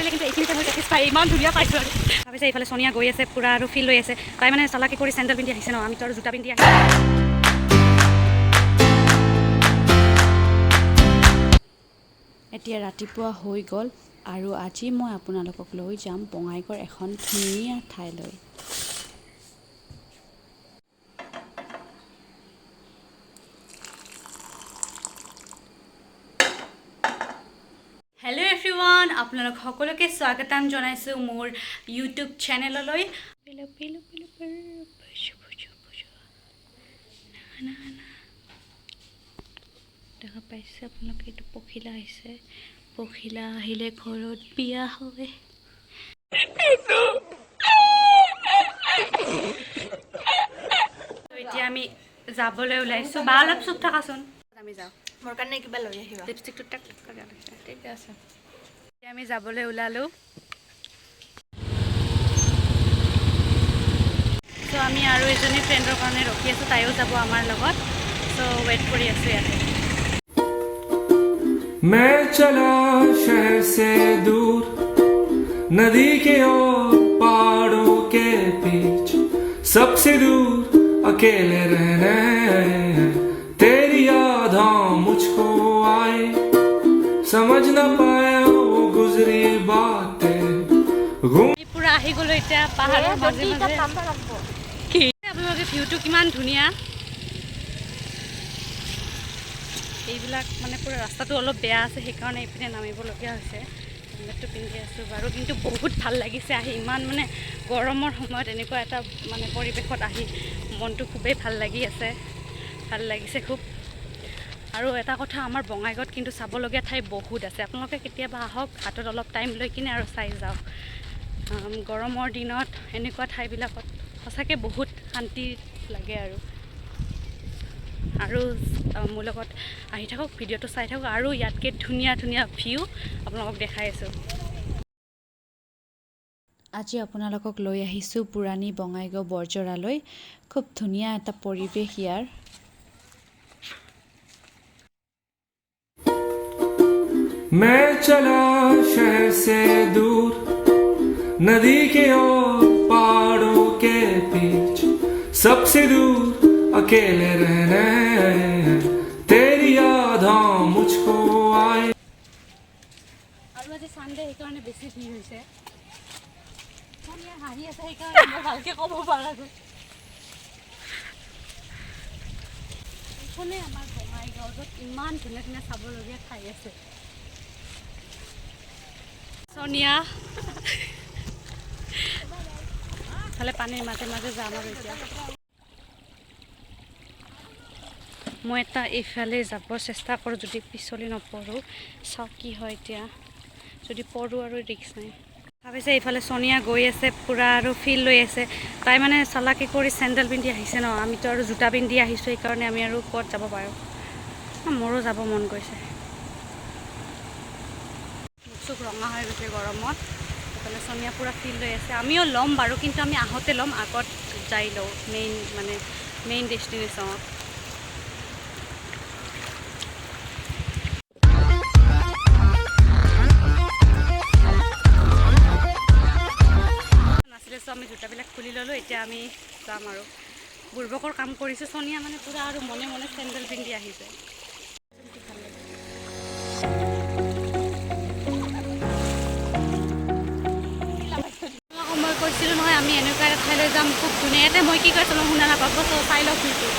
পাৰিলে কিন্তু এইখিনিতে মই চেটিছফাই ইমান ধুনীয়া পাইছোঁ আৰু ভাবিছে এইফালে সোনিয়া গৈ আছে পূৰা আৰু ফিল লৈ আছে তাই মানে চালাকি কৰি চেণ্ডেল পিন্ধি আহিছে ন আমিতো আৰু জোতা পিন্ধি আহিছোঁ এতিয়া ৰাতিপুৱা হৈ গ'ল আৰু আজি মই আপোনালোকক লৈ যাম বঙাইগাঁৱৰ এখন ধুনীয়া ঠাইলৈ হেল্ল' এভৰিৱান আপোনালোক সকলোকে স্বাগতম জনাইছোঁ মোৰ ইউটিউব চেনেললৈ দেখা পাইছে আপোনালোকে এইটো পখিলা আহিছে পখিলা আহিলে ঘৰত বিয়া হয় এতিয়া আমি যাবলৈ ওলাইছোঁ বা অলপ চুপ থাকাচোন আমি যাওঁ মোৰ কাৰণে কিবা লৈ আহিবা লিপষ্টিকটো টাক ঠিক আছে এতিয়া আমি যাবলৈ ওলালোঁ চ' আমি আৰু এজনী ফ্ৰেণ্ডৰ কাৰণে ৰখি আছোঁ তাইও যাব আমাৰ লগত চ' ৱেইট কৰি আছোঁ ইয়াতে मैं चला शहर से दूर नदी के और पहाड़ों के बीच सबसे दूर अकेले रहने तेरी यादें मुझको आए समझ न पाया वो गुजरी बातें পুৰা আহি গ'লো এতিয়া পাহাৰৰ মাজে মাজে আপোনালোকে ভিউটো কিমান ধুনীয়া এইবিলাক মানে পুৰা ৰাস্তাটো অলপ বেয়া আছে সেইকাৰণে এইপিনে নামিবলগীয়া হৈছে হেলমেটটো পিন্ধি আছোঁ বাৰু কিন্তু বহুত ভাল লাগিছে আহি ইমান মানে গৰমৰ সময়ত এনেকুৱা এটা মানে পৰিৱেশত আহি মনটো খুবেই ভাল লাগি আছে ভাল লাগিছে খুব আৰু এটা কথা আমাৰ বঙাইগাঁৱত কিন্তু চাবলগীয়া ঠাই বহুত আছে আপোনালোকে কেতিয়াবা আহক হাতত অলপ টাইম লৈ কিনে আৰু চাই যাওক গৰমৰ দিনত এনেকুৱা ঠাইবিলাকত সঁচাকৈ বহুত শান্তি লাগে আৰু মোৰ লগত আহি থাকক ভিডিঅ'টো চাই থাকক আৰু ইয়াতকৈ ধুনীয়া ধুনীয়া ভিউ আপোনালোকক দেখাই আছোঁ আজি আপোনালোকক লৈ আহিছোঁ পুৰণি বঙাইগাঁও বৰজৰালৈ খুব ধুনীয়া এটা পৰিৱেশ ইয়াৰ मैं चला शहर से दूर नदी के और पहाड़ों के बीच सबसे दूर अकेले रहने तेरी यादें मुझको आए আৰু আজি সানডে সেইকাৰণে বেছি ভিৰ হৈছে হাঁহি আছে সেইকাৰণে মই ভালকৈ ক'ব পৰা যায় এইখনে আমাৰ বঙাইগাঁৱত ইমান ধুনীয়া ধুনীয়া চাবলগীয়া ঠাই আছে সোনিয়া ফালে পানীৰ মাজে মাজে যাম আৰু এতিয়া মই এটা এইফালে যাব চেষ্টা কৰোঁ যদি পিছলি নপৰোঁ চাওঁ কি হয় এতিয়া যদি পৰোঁ আৰু ৰিস্ক নাই ভাবিছে এইফালে সোনিয়া গৈ আছে পূৰা আৰু ফিল লৈ আছে তাই মানে চালাকি কৰি চেণ্ডেল পিন্ধি আহিছে ন আমিতো আৰু জোতা পিন্ধি আহিছোঁ সেইকাৰণে আমি আৰু ক'ত যাব পাৰোঁ মোৰো যাব মন গৈছে মুখ চুখ ৰঙা হৈ গৈছে গৰমত এইফালে সোনিয়া পূৰা ফিল লৈ আছে আমিও ল'ম বাৰু কিন্তু আমি আহোঁতে ল'ম আগত যাই লওঁ মেইন ডেষ্টিনেশ্যনত চ' আমি জোতাবিলাক খুলি ল'লোঁ এতিয়া আমি যাম আৰু বুৰ্বকৰ কাম কৰিছোঁ সোনিয়া মানে পূৰা আৰু মনে মনে চেণ্ডেল পিন্ধি আহিছে মই কৈছিলোঁ নহয় আমি এনেকুৱা এটা ঠাইলৈ যাম খুব ধুনীয়াতে মই কি কৈছিলোঁ শুনা নাপাব চ' চাই লওক কিন্তু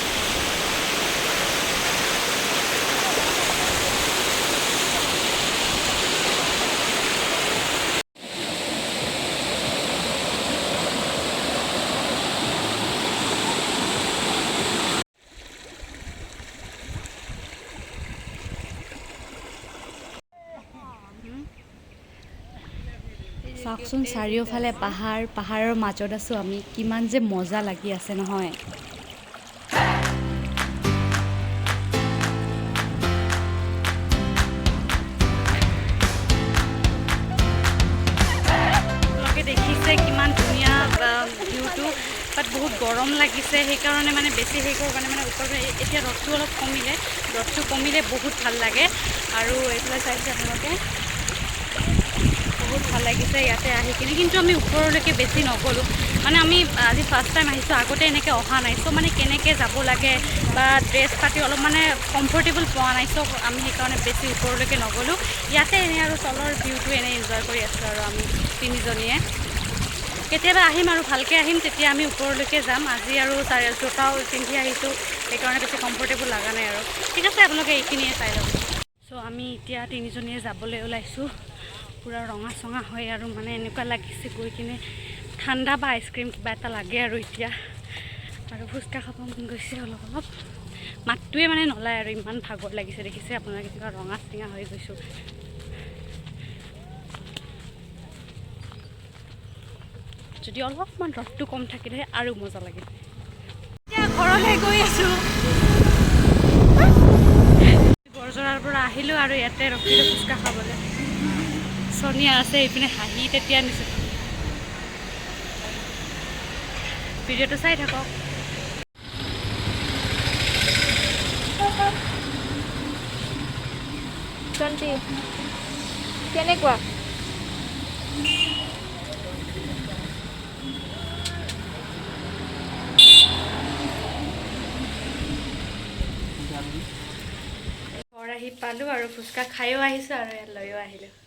চাওকচোন চাৰিওফালে পাহাৰৰ মাজত আছোঁ আমি কিমান যে মজা লাগি আছে নহয় আপোনালোকে দেখিছে কিমান ধুনীয়া ভিউটো বাট বহুত গৰম লাগিছে সেইকাৰণে মানে বেছি সেইকাৰণে মানে ওপৰত এতিয়া ৰ'দটো অলপ কমিলে বহুত ভাল লাগে আৰু এইফালে চাইছে আপোনালোকে বহুত ভাল লাগিছে ইয়াতে আহি কিনে কিন্তু আমি ওপৰলৈকে বেছি নগ'লোঁ মানে আমি আজি ফাৰ্ষ্ট টাইম আহিছোঁ আগতে এনেকৈ অহা নাই চ' মানে কেনেকৈ যাব লাগে বা ড্ৰেছ পাতি অলপ মানে কমফৰ্টেবল পোৱা নাই চ' আমি সেইকাৰণে বেছি ওপৰলৈকে নগ'লোঁ ইয়াতে এনেই আৰু তলৰ ভিউটো এনেই এনজয় কৰি আছোঁ আৰু আমি তিনিজনীয়ে কেতিয়াবা আহিম আৰু ভালকৈ আহিম তেতিয়া আমি ওপৰলৈকে যাম আজি আৰু জোতাও পিন্ধি আহিছোঁ সেইকাৰণে বেছি কমফৰ্টেবল লগা নাই আৰু ঠিক আছে আপোনালোকে এইখিনিয়ে চাই ল'ব চ' আমি এতিয়া তিনিজনীয়ে যাবলৈ ওলাইছোঁ পূৰা ৰঙা চঙা হয় আৰু মানে এনেকুৱা লাগিছে গৈ কিনে ঠাণ্ডা বা আইচক্ৰীম কিবা এটা লাগে আৰু এতিয়া আৰু ফুচকা খাব মন গৈছে অলপ অলপ মাতটোৱে মানে নলায় আৰু ইমান ভাগৰ লাগিছে দেখিছে আপোনালোকে কিবা ৰঙা চিঙা হৈ গৈছোঁ যদি অলপমান ৰ'দটো কম থাকিলে আৰু মজা লাগে এতিয়া ঘৰলৈ গৈ আছোঁ বৰজৰাৰ পৰা আহিলোঁ আৰু ইয়াতে ৰখিলোঁ ফুচকা খাবলৈ সোনিয়া আছে এইপিনে হাঁহি তেতিয়া নিছোঁ ভিডিঅ'টো চাই থাকক চন্তি কেনেকুৱা ঘৰ আহি পালোঁ আৰু ফুচকা খায়ো আহিছোঁ আৰু ইয়াত লৈও আহিলোঁ